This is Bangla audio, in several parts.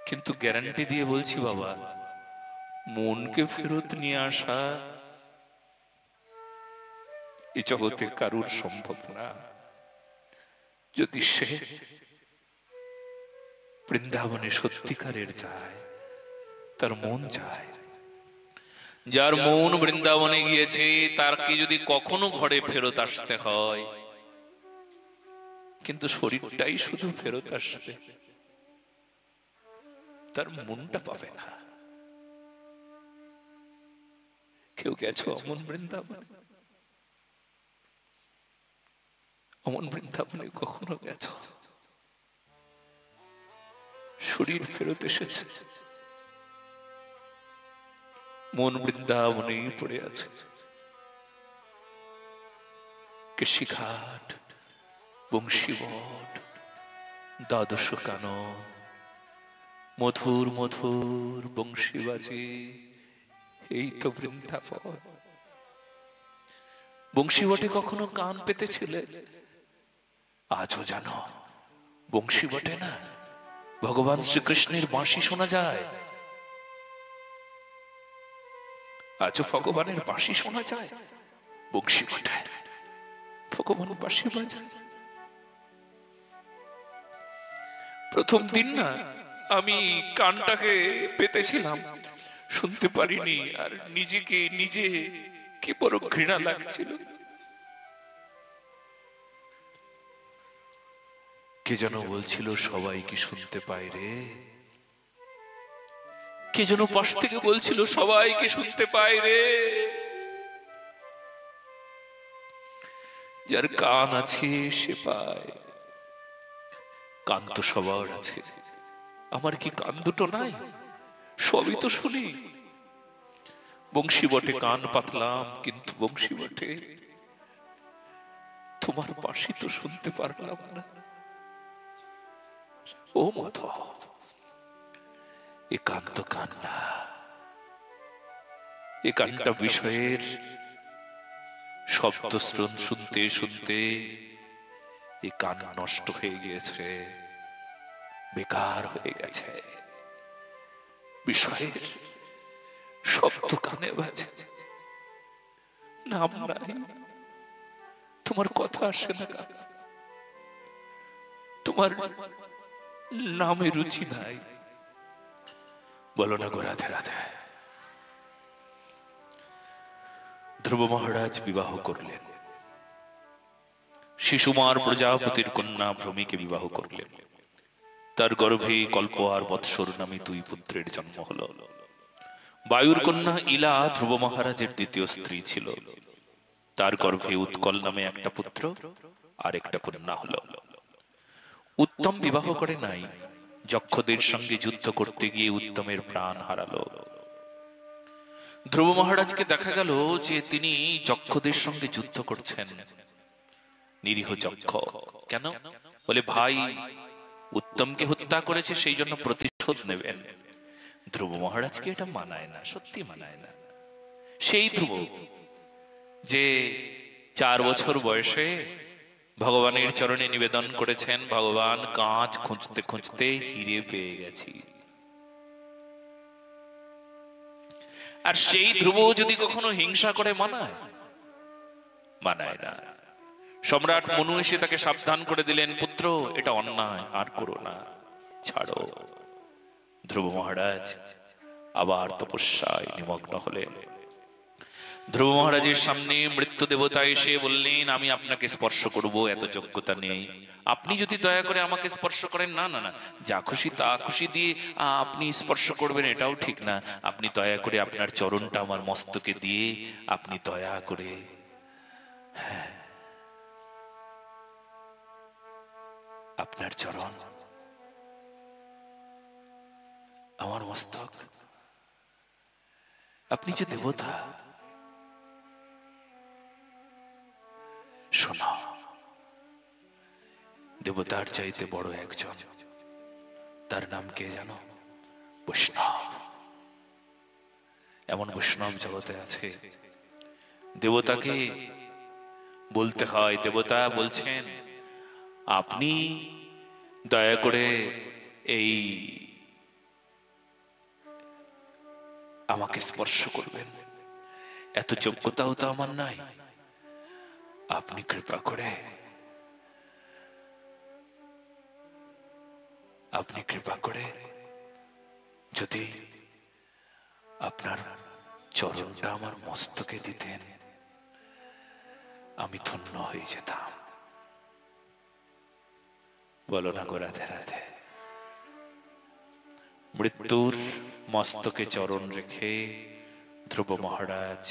কিন্তু গ্যারান্টি দিয়ে বলছি বাবা, মনকে ফেরত নিয়ে আসা এ জগতে কারুর সম্ভব না। যদি সে বৃন্দাবনে সত্যিকারের যায়, তার মন যায়। যার মন বৃন্দাবনে গিয়েছে তার কি যদি কখনো ঘরে ফেরত আসতে হয়, কিন্তু শরীরটাই শুধু ফেরত আসবে, তার মনটা পাবে না। কেউ গেছো অমন বৃন্দাবনে? অমন বৃন্দাবনে কখনো গেছো? শরীর ফেরত এসেছে, মন বৃন্দাবনেই পড়ে আছে। কেশিঘাট, বংশীবট, দ্বাদশ কানন, মধুর মধুর বংশী বাজে, এই তো বৃন্দাবন। বংশীবটে কখনো কান পেতেছিলে? আজও জানো বংশীবটে না ভগবান শ্রীকৃষ্ণের বাঁশি শোনা যায়। আজও ভগবানের বাঁশি শোনা যায় বংশীবটে। ভগবান বাঁশি বাজায়। প্রথম দিন না আমি কানটাকে পেতেছিলাম, শুনতে পারিনি, আর নিজেকে নিজে কি বড় ঘৃণা লাগছিল। কে যেন বলছিল সবাই কি শুনতে পায় রে? কে যেন পাশ থেকে বলছিল সবাই কি শুনতে পায় রে? যার কান আছে সে পায়। কান তো সবার আছে, আমার কি কান দুটো নাই? সবই তো শুনি। বংশীবটে কান পাতলাম, কিন্তু বংশীবটে তোমার বাঁশি তো শুনতে পারলাম না। ও মাধব, এ কান তো কান না, এ কানটা বিষয়ের শব্দ শুনতে শুনতে এ কান নষ্ট হয়ে গিয়েছে, বেকার হয়ে গেছে। বিষয়ের শব্দ কানে বাজে, নাম নাই, তোমার কথা আসে না কানে, তোমার নামে রুচি নাই। বলো না গো রাধে রাধে। ধ্রুব মহারাজ বিবাহ করলেন, শিশুমার প্রজাপতির কন্যা ভ্রমীকে বিবাহ করলেন। তার গর্ভে কল্প আর বৎসর নামে দুই পুত্রের জন্ম হল। বায়ুর কন্যা ইলা ধ্রুব মহারাজের দ্বিতীয় স্ত্রী ছিল। তার গর্ভে উৎকল নামে একটা পুত্র আর একটা কন্যা হল। উত্তম বিবাহ করে নাই, যক্ষদের সঙ্গে যুদ্ধ করতে গিয়ে উত্তমের প্রাণ হারালো। ধ্রুব মহারাজকে দেখা গেল যে তিনি যক্ষদের সঙ্গে যুদ্ধ করছেন। নিরীহ যক্ষ। কেন? বলে ভাই উত্তমকে হত্যা করেছে, সেই জন্য প্রতিশোধ নেবেন। ধ্রুব মহারাজকে এটা মানায় না, সত্যি মানায় না। সেই ধ্রুব যে 4 বছর বয়সে ভগবানের চরণে নিবেদন করেছেন, ভগবান কাঁচ খুঁজতে খুঁজতে হিরে পেয়ে গেছি। আর সেই ধ্রুব যদি কখনো হিংসা করে মানায়? মানায় না। সম্রাট মনু এসে তাকে সাবধান করে দিলেন, পুত্র এটা অন্যায়, আর করো না, ছাড়ো। ধ্রুব মহারাজ আবার তপস্যায় নিমগ্ন হলেন। ধ্রুব মহারাজের সামনে মৃত্যু দেবতা এসে বললেন, আমি আপনাকে স্পর্শ করব, এত যোগ্যতা নেই, আপনি যদি দয়া করে আমাকে স্পর্শ করেন। না না না, যা খুশি তা খুশি দিয়ে আপনি স্পর্শ করবেন এটাও ঠিক না। আপনি দয়া করে আপনার চরণটা আমার মস্তকে দিয়ে আপনি দয়া করে, হ্যাঁ আপনার চরণ আমার মস্তক। আপনি যে দেবতা, শোনো, দেবতার চাইতে বড় একজন, তার নাম কে জানো? বৈষ্ণব। এমন বৈষ্ণব জগতে আছে। দেবতাকে বলতে হয়, দেবতা বলছেন আপনি দয়া করে এই আমাকে স্পর্শ করবেন, এত যোগ্যতাও তো আমার নাই। আপনি কৃপা করে যদি আপনার চরণটা আমার মস্তকে দিতেন, আমি ধন্য হয়ে যেতাম। বলো না গো রাধে রাধে। মৃত্যুর মস্তকে চরণ রেখে ধ্রুব মহারাজ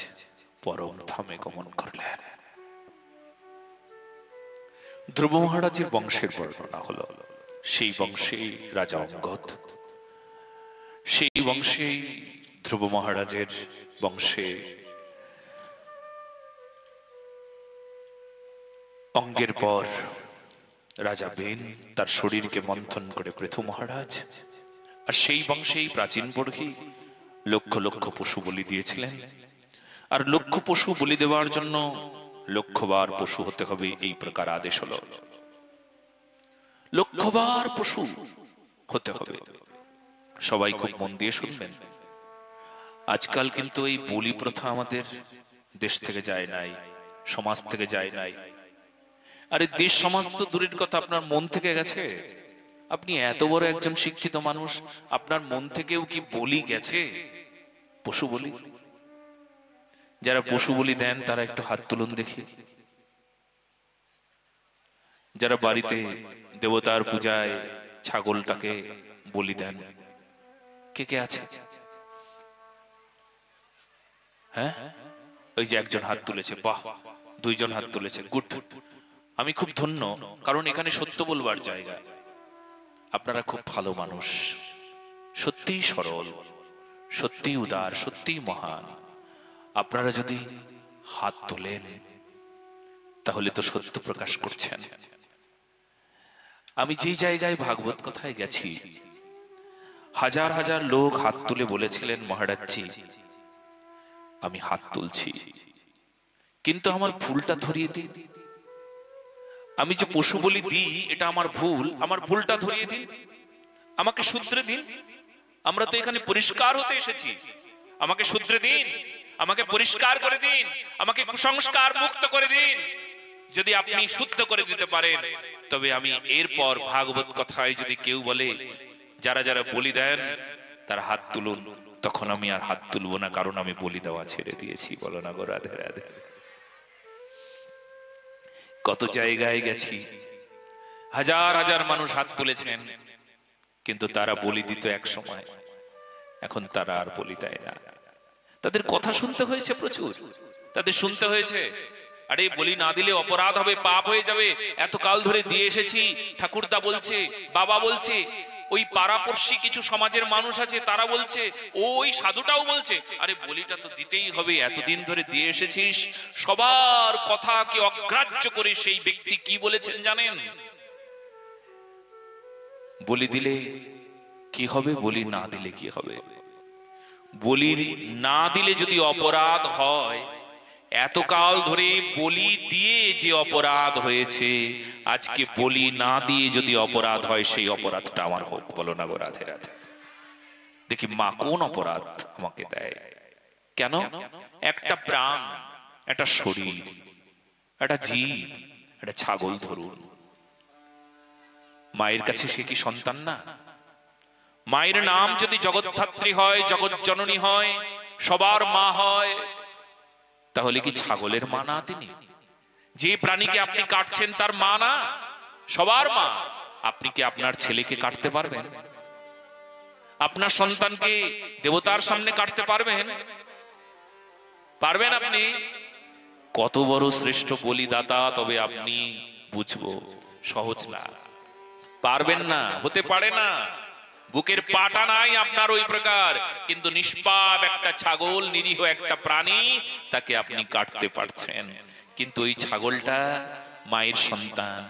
পরম ধামে গমন করলেন। ধ্রুব মহারাজের বংশের বর্ণনা হলো, সেই বংশে রাজা অঙ্গদ, সেই বংশেই ধ্রুব মহারাজের বংশে অঙ্গের পর রাজা বেন তার শরীরকে মন্থন করে পৃথু মহারাজ। আর সেই বংশেই প্রাচীন বর্গী লক্ষ লক্ষ পশু বলি দিয়েছিলেন। আর লক্ষ পশু বলি দেওয়ার জন্য লক্ষবার পশু হতে হবে, এই প্রকার আদেশ হলো। লক্ষবার পশু হতে হবে। সবাই খুব মন দিয়ে শুনবেন। আজকাল কিন্তু এই বলি প্রথা আমাদের দেশ থেকে যায় নাই, সমাজ থেকে যায় নাই। আরে দেশ সমাজ তো দূরের কথা, আপনার মন থেকে গেছে। আপনি এত বড় একজন শিক্ষিত মানুষ, আপনার মন থেকেও কি বলি গেছে? পশু বলি, যারা পশু বলি দেন তারা একটু হাত তুলুন দেখি। যারা বাড়িতে দেবতার পূজায় ছাগলটাকে বলি দেন, কে কে আছে? হ্যাঁ, ওই যে একজন হাত তুলেছে, বাহ। দুইজন হাত তুলেছে, গুড। আমি খুব ধন্য, কারণ এখানে সত্য বলবার জায়গা। আপনারা খুব ভালো মানুষ, সত্যিই সরল, সত্যিই উদার, সত্যিই মহান। আপনারা যদি হাত তোলেন তাহলে তো সত্য প্রকাশ করছেন। আমি যে জায়গায় ভাগবত কথায় গেছি, হাজার হাজার লোক হাত তুলে বলেছিলেন, মহারাজজি আমি হাত তুলছি, কিন্তু আমার ভুলটা ধরিয়ে দিন। আমি যে পশু বলি দিই এটা আমার ভুল, আমার ভুলটা ধরিয়ে দিন, আমাকে শুধরে দিন। আমরা তো এখানে পরিষ্কার হতে এসেছি, আমাকে শুধরে দিন, আমাকে পরিষ্কার করে দিন, আমাকে কুসংস্কার মুক্ত করে দিন। যদি আপনি শুদ্ধ করে দিতে পারেন তবে আমি এরপর ভাগবত কথায় যদি কেউ বলে যারা যারা বলি দেন তারা হাত তুলুন, তখন আমি আর হাত তুলবো না, কারণ আমি বলি দেওয়া ছেড়ে দিয়েছি। বলো না গো রাধে রাধে। কত জায়গায় গেছি, হাজার হাজার মানুষ হাত তুলেছেন, কিন্তু তারা বলি দিত এক সময়, এখন তারা আর বলি দেয় না। তাদের কথা শুনতে হয়েছে প্রচুর, তাদের শুনতে হয়েছে আরে বলি না দিলে অপরাধ হবে, পাপ হয়ে যাবে, এত কাল ধরে দিয়ে এসেছি। ঠাকুরদা বলছে, বাবা বলছে, ওই পাড়াপড়শি কিছু সমাজের মানুষ আছে তারা বলছে, ওই সাধুটাও বলছে, আরে বলিটা তো দিতেই হবে, এতদিন ধরে দিয়ে এসেছিস। সবার কথাকে অগ্রাহ্য করে সেই ব্যক্তি কি বলেছেন জানেন? বলি দিলে কি হবে, বলি না দিলে কি হবে? বলি না দিলে যদি অপরাধ হয়, এতকাল ধরে বলি দিয়ে যে অপরাধ হয়েছে, আজকে বলি না দিয়ে যদি অপরাধ হয়, সেই অপরাধটা আমার হোক। বলো না গো রাধে রাধে। দেখি মা কোন অপরাধ আমাকে দেয়? কেন? একটা প্রাণ, একটা শরীর, একটা জীব, একটা ছাগল ধরুন, মায়ের কাছে সে কি সন্তান না? মায়ের নাম যদি জগৎধাত্রী হয়, জগৎ জননী হয়, সবার মা হয়, তাহলে কি ছাগলের মা না তিনি? যে প্রাণীকে আপনি কাটছেন তার মা না? সবার মা। আপনি কি আপনার ছেলেকে কাটতে পারবেন? আপনার সন্তানকে দেবতার সামনে কাটতে পারবেন? পারবেন আপনি? কত বড় শ্রেষ্ঠ বলিদাতা, তবে আপনি বুঝবো সহজ না, পারবেন না, হতে পারে না। বুকের পাটা নাই আপনার ওই প্রকার, কিন্তু নিষ্পাপ একটা ছাগল, নিরীহ একটা প্রাণী, তাকে আপনি কাটতে পারছেন। কিন্তু ওই ছাগলটা মায়ের সন্তান,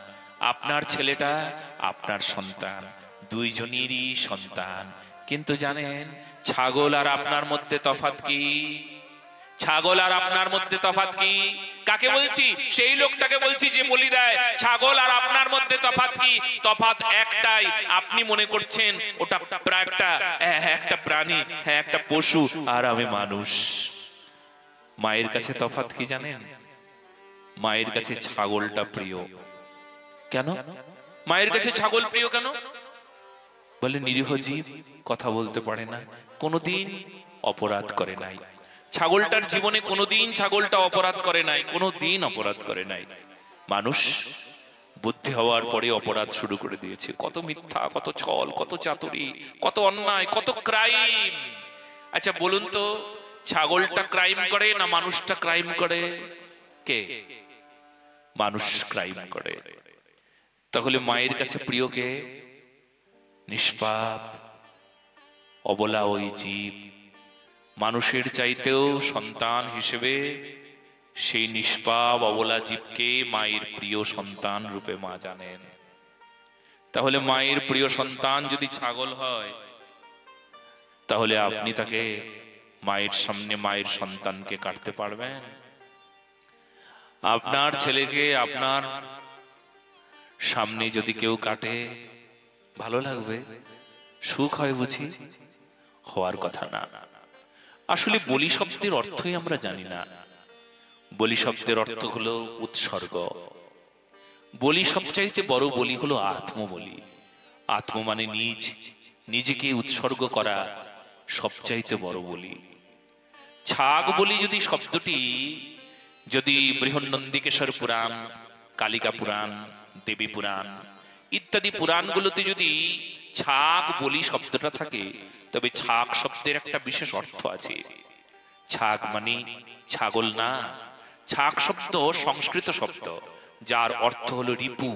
আপনার ছেলেটা আপনার সন্তান, দুইজনেরই সন্তান। কিন্তু জানেন ছাগল আর আপনার মধ্যে তফাৎ কি? ছাগল আর আপনার মধ্যে তফাৎ কি? কাকে বলছি? সেই লোকটাকে বলছি যে বলি দেয়। ছাগল আর আপনার মধ্যে তফাৎ কি? তফাৎ একটাই, আপনি মনে করছেন ওটা প্রায় একটা প্রাণী, হ্যাঁ একটা পশু, আর আমি মানুষ। মায়ের কাছে তফাৎ কি জানেন? মায়ের কাছে ছাগলটা প্রিয়। কেন মায়ের কাছে ছাগল প্রিয় কেন? বলে নিরীহ জীব, কথা বলতে পারে না, কোনোদিন অপরাধ করে নাই। ছাগলটার জীবনে কোনোদিন ছাগলটা অপরাধ করে নাই, কোনোদিন অপরাধ করে নাই। মানুষ বুদ্ধি হওয়ার পরে অপরাধ শুরু করে দিয়েছে। কত মিথ্যা, কত ছল, কত চাতুরি, কত অন্যায়, কত ক্রাইম। আচ্ছা বলুন তো, ছাগলটা ক্রাইম করে না মানুষটা ক্রাইম করে? কে? মানুষ ক্রাইম করে। তাহলে মায়ের কাছে প্রিয় কে? নিষ্পাপ অবলা ওই জীব। মানুষের চাইতেও সন্তান হিসেবে সেই নিষ্পাপ অবলা জীবকে মায়ের প্রিয় সন্তান রূপে মা জানেন। তাহলে মায়ের প্রিয় সন্তান যদি ছাগল হয়, তাহলে আপনি তাকে মায়ের সামনে মায়ের সন্তানকে কাটতে পারবেন? আপনার ছেলেকে আপনার সামনে যদি কেউ কাটে ভালো লাগবে? সুখ হয় বুঝি? হওয়ার কথা না। আসলে বলি শব্দের অর্থই আমরা জানি না। বলি শব্দের অর্থ হলো উৎসর্গ। বলি সবচাইতে বড় বলি হলো আত্মবলি। আত্ম মানে নিজ, নিজেকে উৎসর্গ করা সবচাইতে বড় বলি। ছাগ বলি যদি শব্দটি যদি বৃহন্নন্দিকেশ্বর পুরাণ, কালিকা পুরাণ, দেবী পুরাণ ইত্যাদি পুরাণগুলোতে যদি ছাগ বলি শব্দটা থাকে, তবে ছাগ শব্দের একটা বিশেষ অর্থ আছে। ছাগ মানে ছাগল না, ছাগ শব্দ সংস্কৃত শব্দ, যার অর্থ হলো রিপু,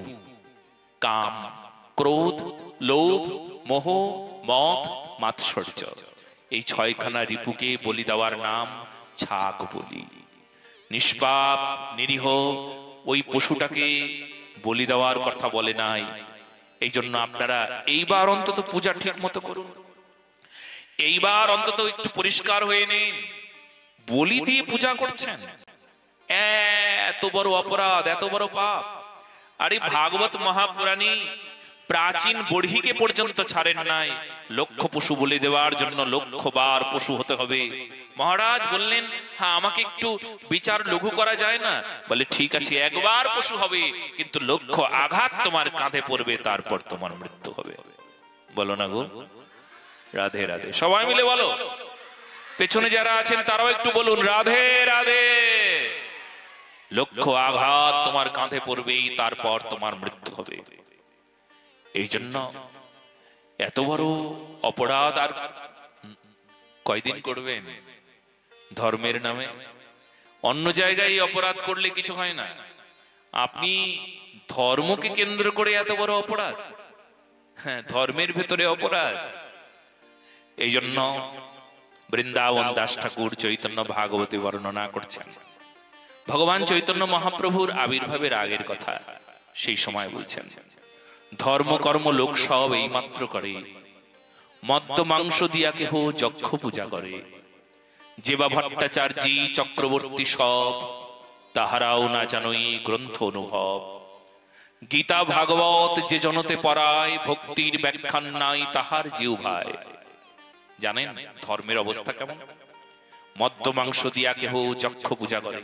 কাম, ক্রোধ, লোভ, মোহ, মদ, মাৎসর্য। এই ছয়খানা রিপুকে বলি দেওয়ার নাম ছাগ বলি। নিষ্পাপ নিরীহ ওই পশুটাকে বলি দেওয়ার কথা বলে নাই। এই জন্য আপনারা এইবার অন্তত পূজা ঠিক মতো করুন। এইবার অন্তত একটু পরিষ্কার হয়ে নিন। বলি দিয়ে পূজা করছেন, এত বড় অপরাধ, এত বড় পাপ। আরে ভাগবত মহাপুরাণী প্রাচীন বড়হিকে পর্যন্ত ছাড়েন নাই লক্ষ পশু বলি দেওয়ার জন্য। 1,000,000 বার পশু হতে হবে। মহারাজ বললেন, হ্যাঁ আমাকে একটু বিচার লঘু করা যায় না? বলে ঠিক আছে, একবার পশু হবে, কিন্তু 1,000,000 আঘাত তোমার কাঁধে পড়বে, তারপর তোমার মৃত্যু হবে। বলো না গো? রাধে রাধে। সবাই মিলে বলো। পেছনে যারা আছেন তারাও একটু বলুন, রাধে রাধে। 1,000,000 আঘাত তোমার কাঁধে পড়বেই, তারপর তোমার মৃত্যু হবে। এই জন্য এত বড় অপরাধ আর কয়দিন করবেন ধর্মের নামে? অন্য জায়গায় অপরাধ করলে কিছু হয় না, আপনি ধর্মকে কেন্দ্র করে এত বড় অপরাধ, হ্যাঁ ধর্মের ভেতরে অপরাধ। এই জন্য বৃন্দাবন দাস ঠাকুর চৈতন্য ভাগবতী বর্ণনা করছেন। ভগবান চৈতন্য মহাপ্রভুর আবির্ভাবের আগের কথা সেই সময় বলছেন, ধর্ম কর্ম লোক সব এই মাত্র করে, মদ্য মাংস দিয়া কেহ যক্ষ পূজা করে। যেবা ভট্টাচার্যী চক্রবর্তী সব, তাহারাও না জানই গ্রন্থ অনুভব। গীতা ভাগবত যে জনতে পড়ায়, ভক্তির ব্যাখ্যান নাই তাহার জিহ্বায়। জানেন ধর্মের অবস্থা কেমন? মদ্য মাংস দিয়া কেহ যক্ষ পূজা করে।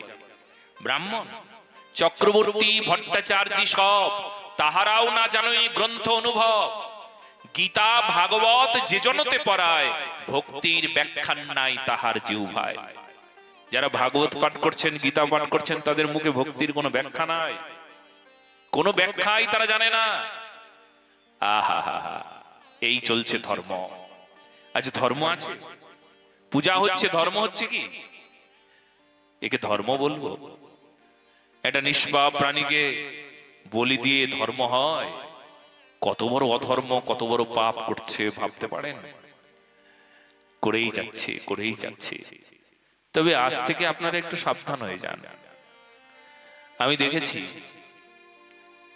ব্রাহ্মণ, চক্রবর্তী, ভট্টাচার্যী সব, তাহারাও না জানোই গ্রন্থ অনুভব। গীতা ভাগবত যে জনতে পড়ায়, ভক্তির ব্যাখ্যান নাই তাহার জিহ্বায়। যারা ভাগবত পাঠ করছেন, গীতা পাঠ করছেন, তাদের মুখে ভক্তির কোনো ব্যাখ্যা নাই, কোনো ব্যাখ্যাই তারা জানে না। আহা হা হা, এই চলছে ধর্ম। আজ ধর্ম আছে, পূজা হচ্ছে, ধর্ম হচ্ছে কি? একে ধর্ম বলবো? এটা নিষ্পাপ প্রাণীকে বলি দিয়ে ধর্ম হয়? কত বড় অধর্ম, কত বড় পাপ করছে ভাবতে পারেন? করেই যাচ্ছে, করেই যাচ্ছে। তবে আজ থেকে আপনারা একটু সাবধান হয়ে যান। আমি দেখেছি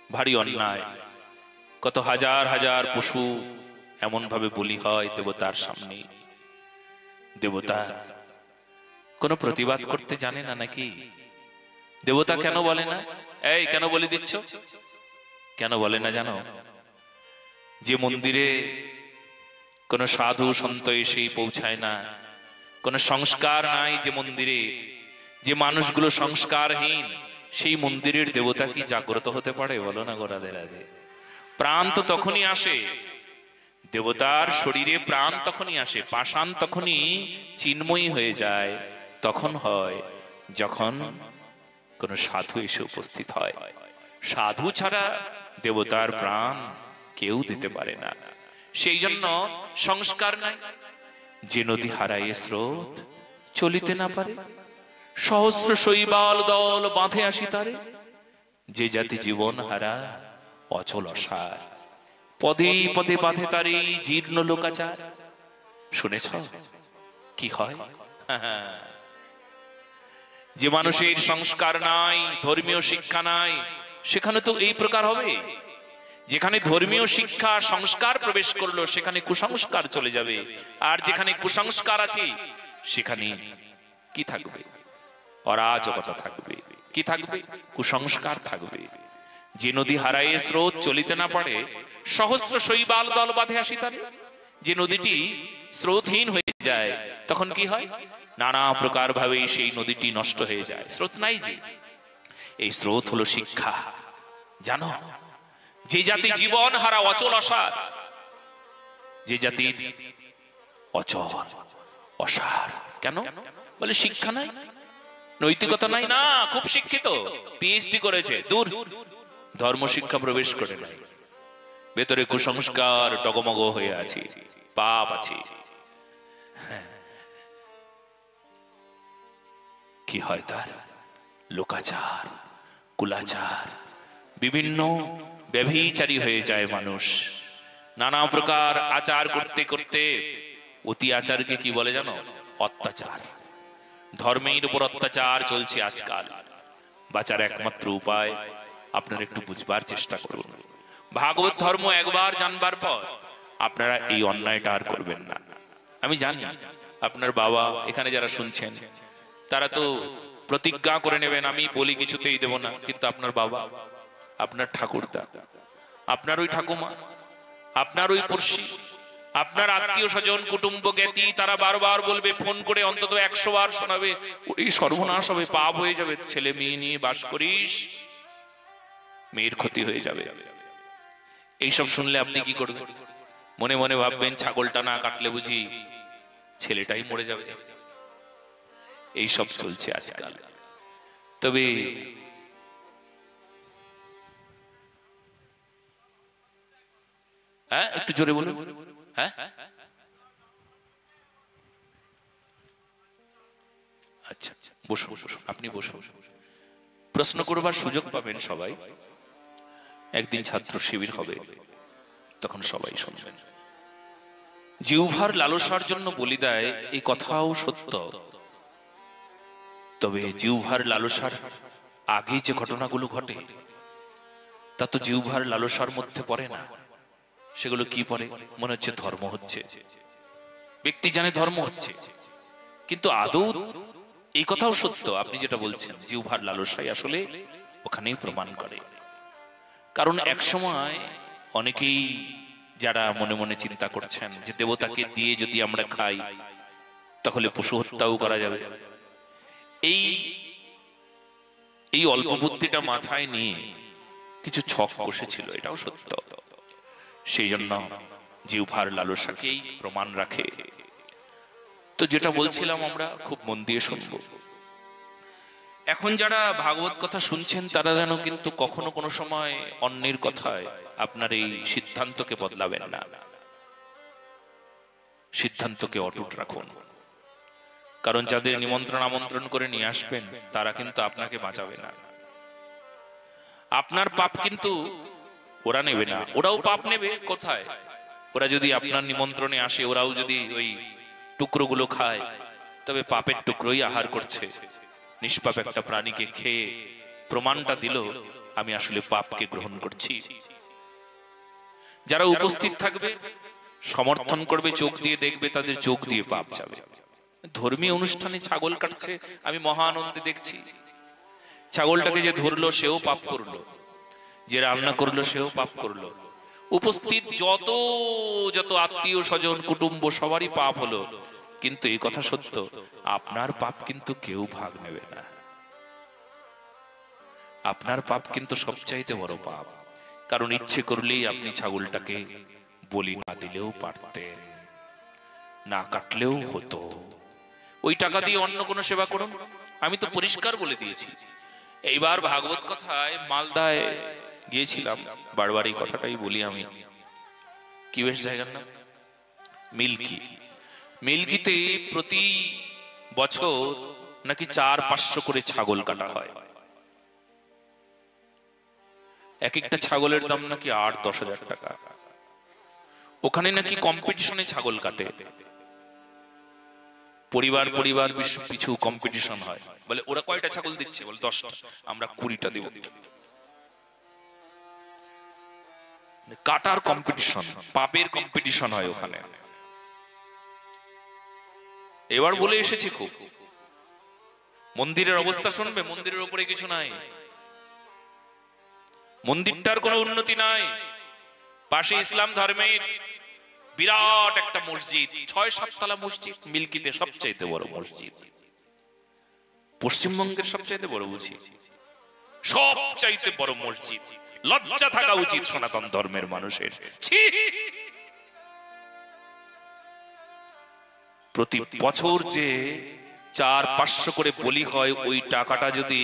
ভারী অন্যায়, কত হাজার হাজার পশু এমন ভাবে বলি হয় দেবতার সামনে। দেবতা কোনো প্রতিবাদ করতে জানে না নাকি? দেবতা কেন বলে না? এই কেন বলে দিচ্ছ? কেন বলে না জানো? যে মন্দিরে কোনো সাধু সন্ত এসে পৌঁছায় না, কোনো সংস্কার নাই যে মন্দিরে, যে মানুষগুলো সংস্কারহীন, সেই মন্দিরের দেবতা কি জাগ্রত হতে পারে? বলো না গো রাধে রাধে। প্রাণ তো তখনই আসে, দেবতার শরীরে প্রাণ তখনই আসে, পাষাণ তখনই চিন্ময়ী হয়ে যায়, তখন হয় যখন কোন সাধু এসে উপস্থিত হয়। সাধু ছাড়া দেবতার প্রাণ কেউ দিতে পারে না। সেই জন্য সংস্কার নাই। যে নদী হারায় স্রোত চলিতে না পারে, সহস্র শৈবাল দল বাঁধে আসি তারে। যে জাতি জীবন হারা অচল অসার, পদে পদে বাঁধে তারে জীর্ণ লোকাচার। শুনেছ কি হয়? যে মানুষের সংস্কার নাই, ধর্মীয় শিক্ষা নাই, সেখানে তো এই প্রকার হবে। যেখানে ধর্মীয় শিক্ষা সংস্কার প্রবেশ করলো, সেখানে কুসংস্কার চলে যাবে। আর যেখানে কুসংস্কার আছে, সেখানে কি থাকবে? অরাজকতা থাকবে। কি থাকবে? কুসংস্কার থাকবে। যে নদী হারায় স্রোত চলিতে না পারে, সহস্র শৈবাল দল বাঁধে আসি তারে। যে নদীটি স্রোতহীন হয়ে যায়, তখন কি হয়? নানা প্রকার ভাবে সেই নদীটি নষ্ট হয়ে যায়। স্রোত নাই যে, এই স্রোত হলো শিক্ষা। জানো, যে জাতি জীবন হারা অচল অসার, যে জাতির অচল অসার, কেন বলে? শিক্ষা নাই, নৈতিকতা নাই। না, খুব শিক্ষিত, পিএইচডি করেছে, দূর, ধর্ম শিক্ষা প্রবেশ করে নাই। ভেতরে কুসংস্কার ডগমগ হয়ে আছে, পাপ আছে। কি হয় তার? লোকাচার, কুলাচার, বিভিন্ন ব্যভিচারী হয়ে যায় মানুষ। নানা প্রকার আচার করতে করতে, অতি আচারকে কি বলে জানো? অত্যাচার। ধর্মের উপর অত্যাচার চলছে আজকাল। বাঁচার একমাত্র উপায় আপনারা একটু বুঝবার চেষ্টা করুন। ভাগবত ধর্ম একবার জানবার পর আপনারা এই অন্যায়টা আর করবেন না। আমি জানি আপনার বাবা, এখানে যারা শুনছেন, তারা তো প্রতিজ্ঞা করে নেবেন আমি বলি কিছুতেই দেব না। কিন্তু আপনার বাবা, আপনার ঠাকুরদা, আপনার ওই ঠাকুমা, আপনার ওই পড়শি, আপনার আত্মীয় স্বজন, কুটুম্ব জ্ঞাতি, তারা বারবার বলবে, ফোন করে অন্তত 100 বার শোনাবে, ওই সর্বনাশ হবে, পাপ হয়ে যাবে, ছেলে মেয়ে নিয়ে বাস করিস, মেয়ের ক্ষতি হয়ে যাবে। এইসব শুনলে আপনি কি করবেন? মনে মনে ভাববেন, ছাগলটা না কাটলে বুঝি ছেলেটাই মরে যাবে। এইসব চলছে আজকাল। তবে হ্যাঁ, একটু জোরে বলুন। হ্যাঁ, আচ্ছা, বসুন বসুন, আপনি বসুন। প্রশ্ন করবার সুযোগ পাবেন সবাই। একদিন ছাত্র শিবির হবে, তখন সবাই শুনবেন। জিহ্বার লালসার জন্য বলি দেয়, এই কথাও সত্য। তবে জিহ্বার লালসার আগে যে ঘটনাগুলো ঘটে, তা তো জিহ্বার লালসার মধ্যে পড়ে না। সেগুলো কি পড়ে? মনে হচ্ছে ধর্ম হচ্ছে, ব্যক্তি জানে ধর্ম হচ্ছে, কিন্তু আদৌ এই কথাও সত্য। আপনি যেটা বলছেন, জিহ্বার লালসাই আসলে ওখানেই প্রমাণ করে। কারণ এক সময় অনেকেই যারা মনে মনে চিন্তা করছেন যে দেবতাকে দিয়ে যদি আমরা খাই, তাহলে পশু হত্যাও করা যাবে, এই অল্প বুদ্ধিটা মাথায় নিয়ে কিছু ছক কষেছিল, এটাও সত্য। সেই জন্য জিহ্বার লালসাকেই প্রমাণ রাখে। তো যেটা বলছিলাম, আমরা খুব মন দিয়ে শুনব। এখন যারা ভাগবত কথা শুনছেন, তারা যেন কিন্তু কখনো কোনো সময় অন্যের কথায় আপনার এই সিদ্ধান্তকে বদলাবেন না। সিদ্ধান্তকে অটুট রাখুন। কারণ যাদের নিমন্ত্রণ আমন্ত্রণ করে নিয়ে আসবেন, তারা কিন্তু আপনাকে বাঁচাবে না। আপনার পাপ কিন্তু ওরা নেবে না, ওরাও পাপ নেবে। কোথায়? ওরা যদি আপনার নিমন্ত্রণে আসে, ওরাও যদি ওই টুকরোগুলো খায়, তবে পাপের টুকরোই আহার করছে। নিষ্পাপ একটা প্রাণীকে খেয়ে প্রমাণটা দিল, আমি আসলে পাপকে গ্রহণ করছি। যারা উপস্থিত থাকবে, সমর্থন করবে, চোখ দিয়ে দেখবে, তাদের চোখ দিয়ে পাপ যাবে। ধর্মীয় অনুষ্ঠানে ছাগল কাটছে, আমি মহা আনন্দে দেখছি। ছাগলটাকে যে ধরলো সেও পাপ করলো, যে রান্না করলো সেও পাপ করলো, উপস্থিত যত যত আত্মীয় স্বজন কুটুম্ব সবারই পাপ হলো। কিন্তু এই কথা সত্য, আপনার পাপ কিন্তু কেউ ভাগ নেবে না। আপনার পাপ কিন্তু সবচাইতে বড় পাপ। কারণ ইচ্ছে করলেই আপনি ছাগলটাকে বলি না দিলেও পারতেন, না কাটলেও হতো। ওই টাকা দিয়ে অন্য কোনো সেবা করুন। আমি তো পরিষ্কার বলে দিয়েছি। এইবার ভাগবত কথায় মালদায় গিয়েছিলাম, বারবার এই কথাটাই বলি আমি। কি বেশ জায়গার নাম? মিল্কি। মিল্কিতে প্রতি বছর নাকি 400-500 করে ছাগল কাটা হয়। এক একটা ছাগলের দাম নাকি 8-10 হাজার টাকা। ওখানে নাকি কম্পিটিশনে ছাগল কাটে, পরিবার পরিবার পিছু কম্পিটিশন হয়। বলে ওরা কয়টা ছাগল দিচ্ছে? বলে 10টা, আমরা 20টা দেব। কাটার কম্পিটিশন, পাপের কম্পিটিশন হয় ওখানে। এবার বলে এসেছি, খুব মন্দিরের অবস্থা শুনবে। মন্দিরের উপরে কিছু নাই, মন্দিরটার কোনো উন্নতি নাই। পাশে ইসলাম ধর্মের বিরাট একটা মসজিদ, 6-7 তলা মসজিদ, মিল্কিতে সবচাইতে বড় মসজিদ, পশ্চিমবঙ্গের সবচাইতে বড় বুঝি, সবচাইতে বড় মসজিদ। লজ্জা থাকা উচিত সনাতন ধর্মের মানুষের। প্রতি বছর যে 400-500 করে বলি হয়, ওই টাকাটা যদি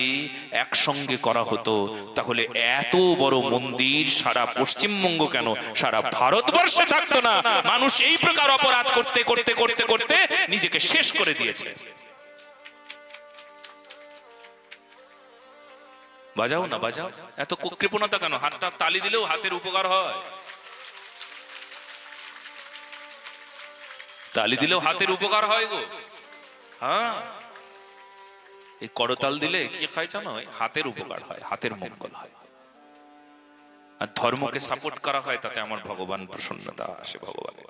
একসঙ্গে করা হতো তাহলে এত বড় মন্দির সারা পশ্চিমবঙ্গ কেন সারা ভারতবর্ষে থাকতো না। মানুষ এই প্রকার অপরাধ করতে করতে করতে করতে নিজেকে শেষ করে দিয়েছে। বাজাও না বাজাও, এত কৃপণতা কেন? হাতটা তালি দিলেও হাতের উপকার হয়, তালি দিলেও হাতের উপকার হয় গো। হ্যাঁ, এই করতাল দিলে কি হয় জানো? হাতের উপকার হয়, হাতের মঙ্গল হয়। আর ধর্মকে সাপোর্ট করা হয়, তাতে আমার ভগবান প্রসন্নতা আসে। ভগবানের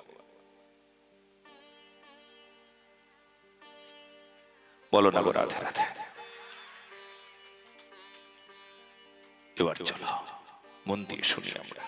বলো না গো রাধে রাধে। এবার চলো মন দিয়ে শুনি আমরা।